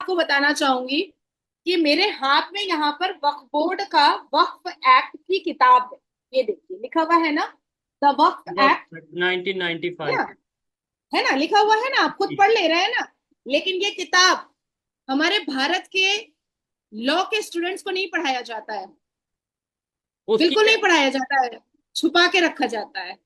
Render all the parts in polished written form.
आपको बताना चाहूंगी कि मेरे हाथ में यहाँ पर वक्फ बोर्ड का वक्फ एक्ट की किताब है। ये देखिए लिखा हुआ है ना, द वक्फ एक्ट। वक्त है 1995। ना, है ना, लिखा हुआ है ना, आप खुद पढ़ ले रहे हैं ना। लेकिन ये किताब हमारे भारत के लॉ के स्टूडेंट्स को नहीं पढ़ाया जाता है, उसकी बिल्कुल क्या नहीं पढ़ाया जाता है, छुपा के रखा जाता है।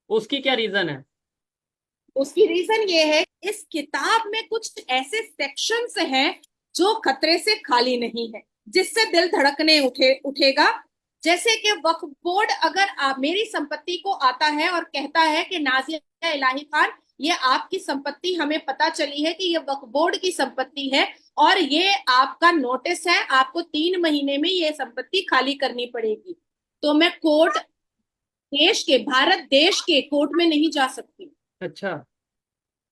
उसकी क्या रीजन है? उसकी रीजन ये है, इस किताब में कुछ ऐसे सेक्शंस हैं जो खतरे से खाली नहीं है, जिससे दिल धड़कने उठेगा। जैसे कि वक्फ बोर्ड अगर आप मेरी संपत्ति को आता है और कहता है कि नाजिया इलाही खान, ये आपकी संपत्ति हमें पता चली है कि ये वक्फ बोर्ड की संपत्ति है और ये आपका नोटिस है, आपको 3 महीने में ये संपत्ति खाली करनी पड़ेगी, तो मैं कोर्ट, देश के, भारत देश के कोर्ट में नहीं जा सकती। अच्छा।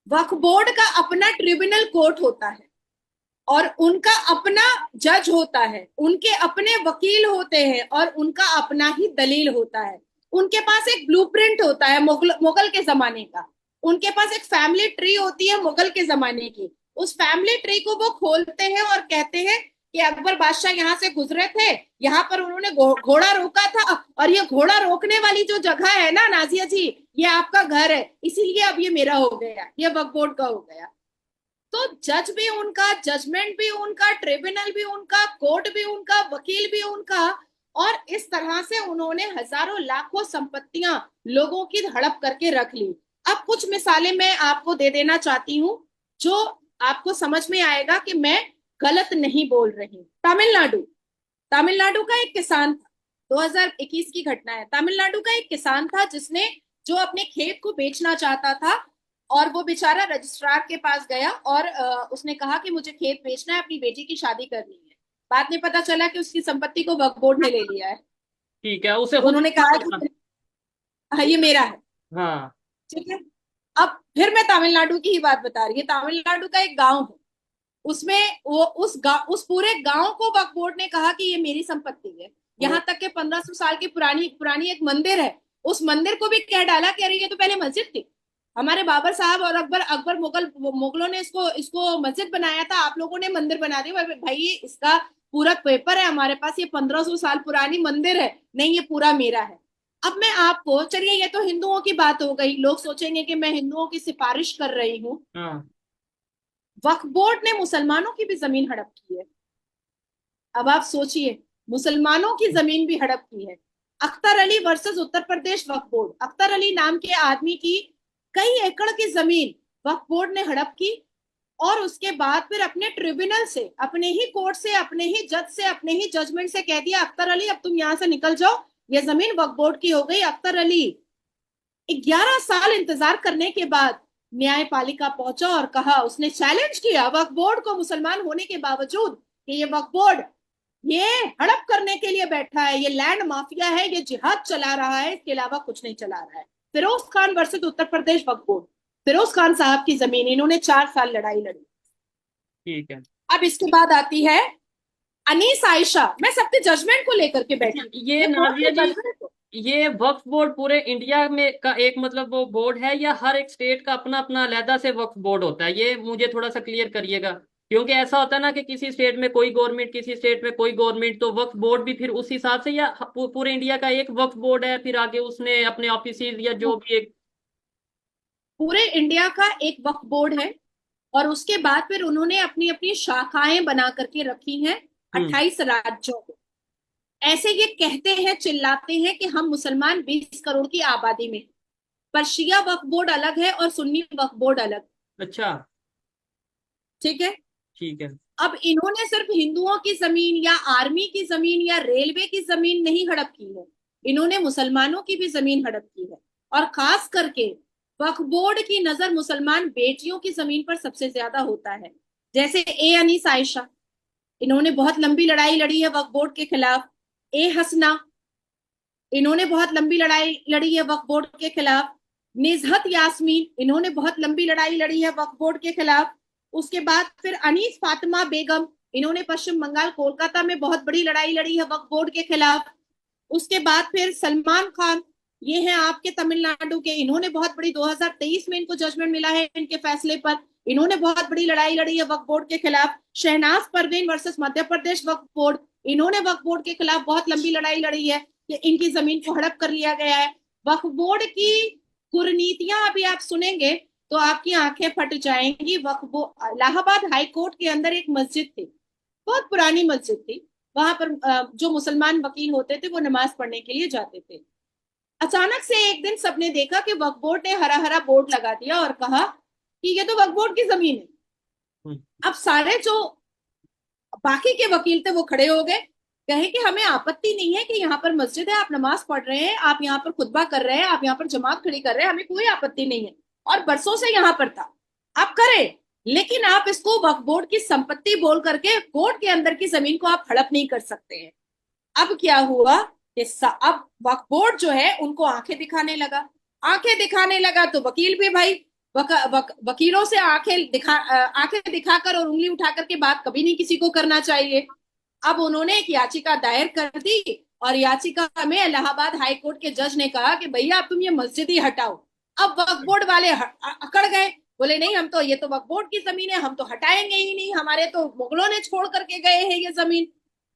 वक्फ बोर्ड का अपना ट्रिब्यूनल कोर्ट होता है और उनका अपना जज होता है, उनके अपने वकील होते हैं और उनका अपना ही दलील होता है। उनके पास एक ब्लूप्रिंट होता है मुगल के जमाने का। उनके पास एक फैमिली ट्री होती है मुगल के जमाने की। उस फैमिली ट्री को वो खोलते हैं और कहते हैं कि अकबर बादशाह यहाँ से गुजरे थे, यहाँ पर उन्होंने घोड़ा रोका था और ये घोड़ा रोकने वाली जो जगह है ना नाजिया जी, ये आपका घर है, इसीलिए अब ये मेरा हो गया, ये वक्फ बोर्ड का हो गया। तो जज भी उनका, जजमेंट भी उनका, ट्रिब्यूनल भी उनका, कोर्ट भी उनका, वकील भी उनका। और इस तरह से उन्होंने हजारों लाखों संपत्तियां लोगों की हड़प करके रख ली। अब कुछ मिसालें मैं आपको दे देना चाहती हूँ जो आपको समझ में आएगा कि मैं गलत नहीं बोल रही। तमिलनाडु, तमिलनाडु का एक किसान था, 2021 की घटना है। तमिलनाडु का एक किसान था जिसने, जो अपने खेत को बेचना चाहता था, और वो बेचारा रजिस्ट्रार के पास गया और उसने कहा कि मुझे खेत बेचना है, अपनी बेटी की शादी करनी है। बाद में पता चला कि उसकी संपत्ति को वक्फ बोर्ड ने ले लिया है। ठीक है, उसे तो खुद उन्होंने नहीं कहा पता था। कि हाँ ये मेरा है। हाँ। ठीक है। अब फिर मैं तमिलनाडु की ही बात बता रही हूँ। तमिलनाडु का एक गांव है, उसमें वो उस पूरे गांव को वक्फ बोर्ड ने कहा कि ये मेरी संपत्ति है। वो यहाँ तक के 1500 साल की पुरानी पुरानी एक मंदिर है, उस मंदिर को भी कह डाला कि अरे ये तो पहले मस्जिद थी, हमारे बाबर साहब और अकबर अकबर मुगलों ने इसको इसको मस्जिद बनाया था, आप लोगों ने मंदिर बना दिया। भाई ये इसका पूरा पेपर है हमारे पास, ये 1500 साल पुरानी मंदिर है, नहीं ये पूरा मेरा है। अब मैं आपको, चलिए ये तो हिंदुओं की बात हो गई, लोग सोचेंगे कि मैं हिंदुओं की सिफारिश कर रही हूँ। हाँ। वक्फ बोर्ड ने मुसलमानों की भी जमीन हड़प की है। अब आप सोचिए, मुसलमानों की जमीन भी हड़प की है। अख्तर अली वर्सेस उत्तर प्रदेश वक्फ बोर्ड, अख्तर अली नाम के आदमी की कई एकड़ की जमीन वक्फ बोर्ड ने हड़प की। और उसके बाद फिर अपने ट्रिब्यूनल से, अपने ही कोर्ट से, अपने ही जज से, अपने ही जजमेंट से कह दिया अख्तर अली अब तुम यहां से निकल जाओ, ये जमीन वक्फ बोर्ड की हो गई। अख्तर अली 11 साल इंतजार करने के बाद न्यायपालिका पहुंचा और कहा, उसने चैलेंज किया वक्फ बोर्ड को, मुसलमान होने के बावजूद, कि ये वक्फ बोर्ड ये हड़प करने के लिए बैठा है, ये लैंड माफिया है, ये जिहाद चला रहा है, इसके अलावा कुछ नहीं चला रहा है। फिरोज खान वर्सेस उत्तर प्रदेश वक्फ बोर्ड, फिरोज खान साहब की जमीन, इन्होंने 4 साल लड़ाई लड़ी। ठीक है। अब इसके बाद आती है अनीस आयशा। मैं सबके जजमेंट को लेकर के अच्छा, बैठी हूँ, ये ये कोर्ट नाजिया के जी, जजमेंट को। ये वक्फ बोर्ड पूरे इंडिया में का एक मतलब वो बोर्ड है, या हर एक स्टेट का अपना अपना अलहदा से वक्फ बोर्ड होता है? ये मुझे थोड़ा सा क्लियर करिएगा, क्योंकि ऐसा होता है ना कि किसी स्टेट में कोई गवर्नमेंट, किसी स्टेट में कोई गवर्नमेंट, तो वक्फ बोर्ड भी फिर उस हिसाब से, या पूरे इंडिया का एक वक्फ बोर्ड है, फिर आगे उसने अपने ऑफिस या जो भी एक। पूरे इंडिया का एक वक्फ बोर्ड है और उसके बाद फिर उन्होंने अपनी अपनी शाखाएं बना करके रखी हैं हम्म। 28 राज्यों में। ऐसे ये कहते हैं, चिल्लाते हैं कि हम मुसलमान 20 करोड़ की आबादी में, पर शिया वक्फ बोर्ड अलग है और सुन्नी वक्फ बोर्ड अलग। अच्छा। ठीक है। ठीक है। अब इन्होंने सिर्फ हिंदुओं की जमीन या आर्मी की जमीन या रेलवे की जमीन नहीं हड़प की है, इन्होंने मुसलमानों की भी जमीन हड़प की है। और खास करके वक्फ बोर्ड की नजर मुसलमान बेटियों की जमीन पर सबसे ज्यादा होता है। जैसे ए अनीस आयशा, इन्होंने बहुत लंबी लड़ाई लड़ी है वक्फ बोर्ड के खिलाफ। ए हसना, इन्होंने बहुत लंबी लड़ाई लड़ी है वक्फ बोर्ड के खिलाफ। निजहत यास्मीन, इन्होंने बहुत लंबी लड़ाई लड़ी है वक्फ बोर्ड के खिलाफ। उसके बाद फिर अनीस फातिमा बेगम, इन्होंने पश्चिम बंगाल कोलकाता में बहुत बड़ी लड़ाई लड़ी है वक्फ बोर्ड के खिलाफ। उसके बाद फिर सलमान खान, ये हैं आपके तमिलनाडु के, इन्होंने बहुत बड़ी, 2023 में इनको जजमेंट मिला है इनके फैसले पर, इन्होंने बहुत बड़ी लड़ाई लड़ी है वक्फ बोर्ड के खिलाफ। शहनाज परवीन वर्सेस मध्य प्रदेश वक्फ बोर्ड, इन्होंने वक्फ बोर्ड के खिलाफ बहुत लंबी लड़ाई लड़ी है कि इनकी जमीन को हड़प कर लिया गया है। वक्फ बोर्ड की कुरीतियां अभी आप सुनेंगे तो आपकी आंखें फट जाएंगी। वक्फ बोर्ड, इलाहाबाद हाई कोर्ट के अंदर एक मस्जिद थी, बहुत पुरानी मस्जिद थी। वहां पर जो मुसलमान वकील होते थे वो नमाज पढ़ने के लिए जाते थे। अचानक से एक दिन सबने देखा कि वक्फ बोर्ड ने हरा हरा बोर्ड लगा दिया और कहा कि ये तो वक्फ बोर्ड की जमीन है। अब सारे जो बाकी के वकील थे वो खड़े हो गए, कहे कि हमें आपत्ति नहीं है कि यहाँ पर मस्जिद है, आप नमाज पढ़ रहे हैं, आप यहाँ पर खुतबा कर रहे हैं, आप यहाँ पर जमात खड़ी कर रहे हैं, हमें कोई आपत्ति नहीं है और बरसों से यहाँ पर था, आप करें, लेकिन आप इसको वक्फ बोर्ड की संपत्ति बोल करके कोर्ट के अंदर की जमीन को आप हड़प नहीं कर सकते हैं। अब क्या हुआ कि अब वक्फ बोर्ड जो है उनको आंखें दिखाने लगा। आंखें दिखाने लगा तो वकील भी भाई वकीलों से आंखें दिखाकर और उंगली उठा करके बात कभी नहीं किसी को करना चाहिए। अब उन्होंने एक याचिका दायर कर दी और याचिका में इलाहाबाद हाई कोर्ट के जज ने कहा कि भैया अब तुम ये मस्जिद ही हटाओ। अब वक्फ बोर्ड वाले अकड़ गए, बोले नहीं, हम तो, ये तो वक्फ बोर्ड की जमीन है, हम तो हटाएंगे ही नहीं, हमारे तो मुगलों ने छोड़ करके गए हैं ये जमीन।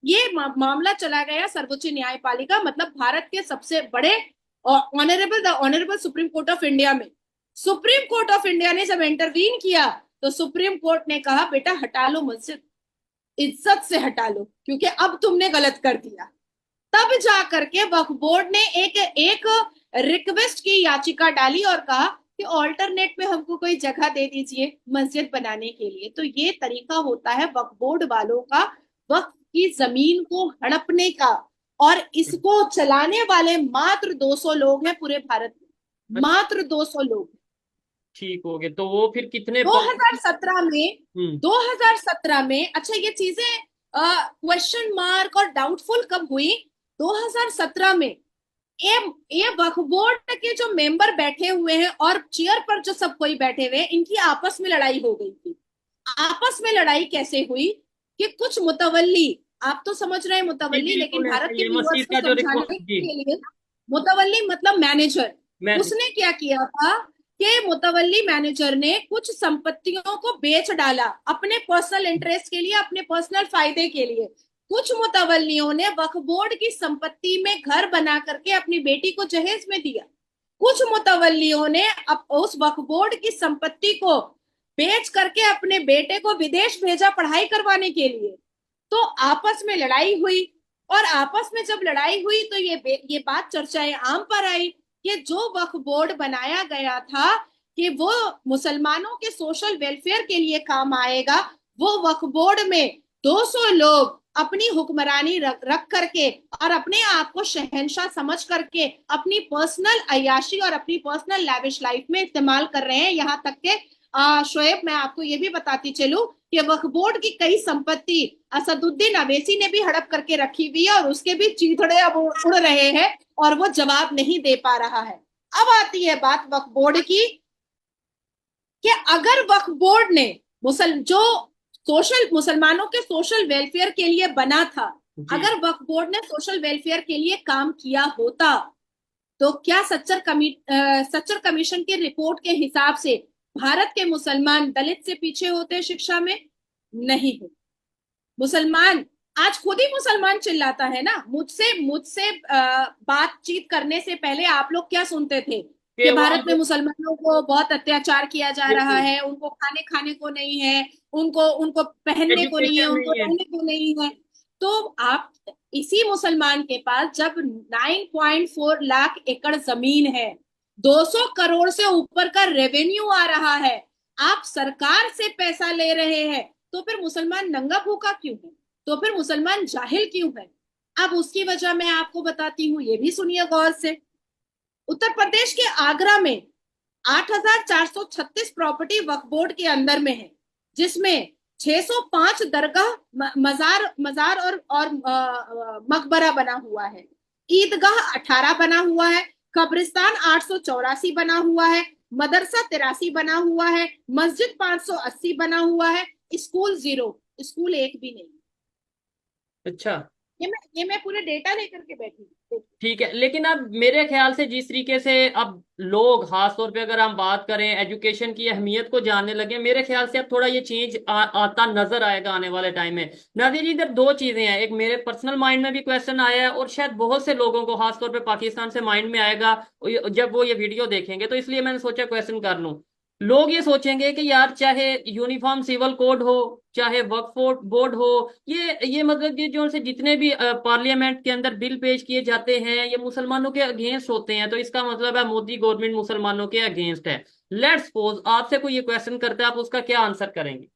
ये मामला चला गया सर्वोच्च न्यायपालिका, मतलब भारत के सबसे बड़े honourable supreme court of India में। सुप्रीम कोर्ट ऑफ इंडिया ने जब इंटरवीन किया तो सुप्रीम कोर्ट ने कहा बेटा हटा लो मस्जिद, इज्जत से हटा लो, क्योंकि अब तुमने गलत कर दिया। तब जा करके वक्फ बोर्ड ने एक रिक्वेस्ट की याचिका डाली और कहा कि ऑल्टरनेट में हमको कोई जगह दे दीजिए मस्जिद बनाने के लिए। तो ये तरीका होता है वक्फ बोर्ड वालों का वक्फ की जमीन को हड़पने का, और इसको चलाने वाले मात्र 200 लोग हैं पूरे भारत में, मात्र 200 लोग। ठीक हो गए, तो वो फिर कितने 2017 में 2017 में, अच्छा ये चीजें क्वेश्चन मार्क और डाउटफुल कब हुई? 2017 में ये वक्फ बोर्ड के जो मेंबर बैठे हुए हैं और चेयर पर जो सब कोई बैठे हुए हैं, इनकी आपस में लड़ाई हो गई थी। आपस में लड़ाई कैसे हुई कि कुछ मुतवल्ली, आप तो समझ रहे हैं मुतवल्ली, लेकिन भारत के व्यूअर्स को समझाने के लिए, मुतवल्ली मतलब मैनेजर, उसने क्या किया था कि मुतवल्ली मैनेजर ने कुछ संपत्तियों को बेच डाला अपने पर्सनल इंटरेस्ट के लिए, अपने पर्सनल फायदे के लिए। कुछ मुतवल्लियों ने वक्फ बोर्ड की संपत्ति में घर बना करके अपनी बेटी को जहेज में दिया। कुछ मुतवल्लियों ने उस वक्फ बोर्ड की संपत्ति को बेच करके अपने बेटे को विदेश भेजा पढ़ाई करवाने के लिए। तो आपस में लड़ाई हुई, और आपस में जब लड़ाई हुई तो ये बात चर्चाएं आम पर आई कि जो वक्फ बोर्ड बनाया गया था कि वो मुसलमानों के सोशल वेलफेयर के लिए काम आएगा, वो वक्फ बोर्ड में 200 लोग अपनी हुक्मरानी रख करके और अपने आप को शहंशाह समझ करके अपनी पर्सनल अय्याशी और अपनी पर्सनल लैविश लाइफ में इस्तेमाल कर रहे हैं। यहाँ तक के शोएब, मैं आपको ये भी बताती चलूं कि वक्फ बोर्ड की कई संपत्ति असदुद्दीन अवैसी ने भी हड़प करके रखी हुई है और उसके भी चीथड़े अब उड़ रहे हैं और वो जवाब नहीं दे पा रहा है। अब आती है बात वक्फ बोर्ड की कि अगर वक्फ बोर्ड ने मुसलमानों के सोशल वेलफेयर के लिए बना था, अगर वक्फ बोर्ड ने सोशल वेलफेयर के लिए काम किया होता तो क्या सच्चर कमीशन की रिपोर्ट के हिसाब से भारत के मुसलमान दलित से पीछे होते शिक्षा में? नहीं हो। मुसलमान आज खुद ही मुसलमान चिल्लाता है ना, मुझसे बातचीत करने से पहले आप लोग क्या सुनते थे कि भारत में मुसलमानों को बहुत अत्याचार किया जा रहा है, उनको खाने को नहीं है, उनको पहनने को नहीं है, उनको रहने को नहीं है। तो आप इसी मुसलमान के पास जब 9.4 लाख एकड़ जमीन है, 200 करोड़ से ऊपर का रेवेन्यू आ रहा है, आप सरकार से पैसा ले रहे हैं, तो फिर मुसलमान नंगा भूखा क्यों है? तो फिर मुसलमान जाहिल क्यों है? अब उसकी वजह मैं आपको बताती हूँ, ये भी सुनिए गौर से। उत्तर प्रदेश के आगरा में 8,436 प्रॉपर्टी वक्फ बोर्ड के अंदर में है, जिसमें 605 दरगाह, मजार और मकबरा बना हुआ है, ईदगाह 18 बना हुआ है, कब्रिस्तान 884 बना हुआ है, मदरसा 83 बना हुआ है, मस्जिद 580 बना हुआ है, स्कूल 0, स्कूल एक भी नहीं। अच्छा, ये मैं पूरे डेटा लेकर के बैठी हूँ। ठीक है, लेकिन अब मेरे ख्याल से जिस तरीके से अब लोग खास तौर पे अगर हम बात करें एजुकेशन की अहमियत को जानने लगे, मेरे ख्याल से अब थोड़ा ये चेंज आता नजर आएगा आने वाले टाइम में। नादिया जी, इधर दो चीजें हैं, एक मेरे पर्सनल माइंड में भी क्वेश्चन आया है और शायद बहुत से लोगों को खास तौर पे पाकिस्तान से माइंड में आएगा जब वो ये वीडियो देखेंगे, तो इसलिए मैंने सोचा क्वेश्चन कर लूं। लोग ये सोचेंगे कि यार चाहे यूनिफॉर्म सिविल कोड हो, चाहे वक्फ बोर्ड हो, ये मतलब ये जो से जितने भी पार्लियामेंट के अंदर बिल पेश किए जाते हैं ये मुसलमानों के अगेंस्ट होते हैं, तो इसका मतलब है मोदी गवर्नमेंट मुसलमानों के अगेंस्ट है। लेट्स सपोज आपसे कोई ये क्वेश्चन करता है, आप उसका क्या आंसर करेंगे?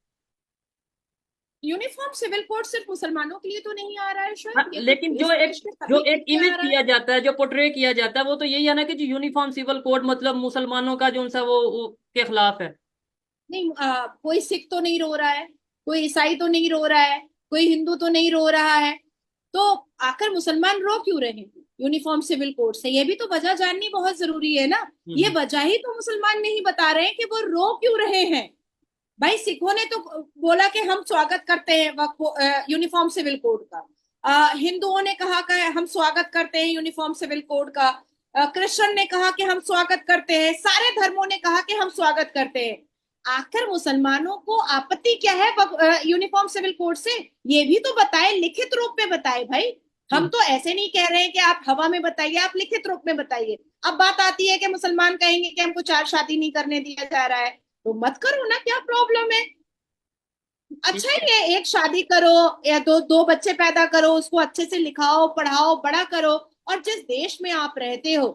यूनिफॉर्म सिविल कोड सिर्फ मुसलमानों के लिए तो नहीं आ रहा है हाँ, शायद, ये तो लेकिन इस देश के जो सभी के एक लिए आ इमेज रहा है। किया जाता है, जो पोर्ट्रे किया जाता है, वो तो यही है ना कि जो यूनिफॉर्म सिविल कोड मतलब मुसलमानों का जो सा वो के खिलाफ है। नहीं, कोई सिख तो नहीं रो रहा है, कोई ईसाई तो नहीं रो रहा है, कोई हिंदू तो नहीं रो रहा है, तो आखिर मुसलमान रो क्यों रहे हैं यूनिफॉर्म सिविल कोड से? ये भी तो वजह जाननी बहुत जरूरी है ना। ये हम्म। वजह ही तो मुसलमान नहीं बता रहे हैं कि वो रो क्यों रहे हैं। भाई सिखों ने तो बोला कि हम स्वागत करते हैं यूनिफॉर्म सिविल कोड का। हिंदुओं ने कहा कि हम स्वागत करते हैं यूनिफॉर्म सिविल कोड का। क्रिश्चियन ने कहा कि हम स्वागत करते हैं, सारे धर्मों ने कहा कि हम स्वागत करते हैं। आखिर मुसलमानों को आपत्ति क्या है यूनिफॉर्म सिविल कोड से? ये भी तो बताए, लिखित रूप में बताए भाई। हम तो ऐसे नहीं कह रहे हैं कि आप हवा में बताइए, आप लिखित रूप में बताइए। अब बात आती है कि मुसलमान कहेंगे कि हमको चार शादी नहीं करने दिया जा रहा है, तो मत करो ना, क्या प्रॉब्लम है? ठीक अच्छा है। ही है, एक शादी करो या दो दो बच्चे पैदा करो, उसको अच्छे से लिखाओ पढ़ाओ बड़ा करो। और जिस देश में आप रहते हो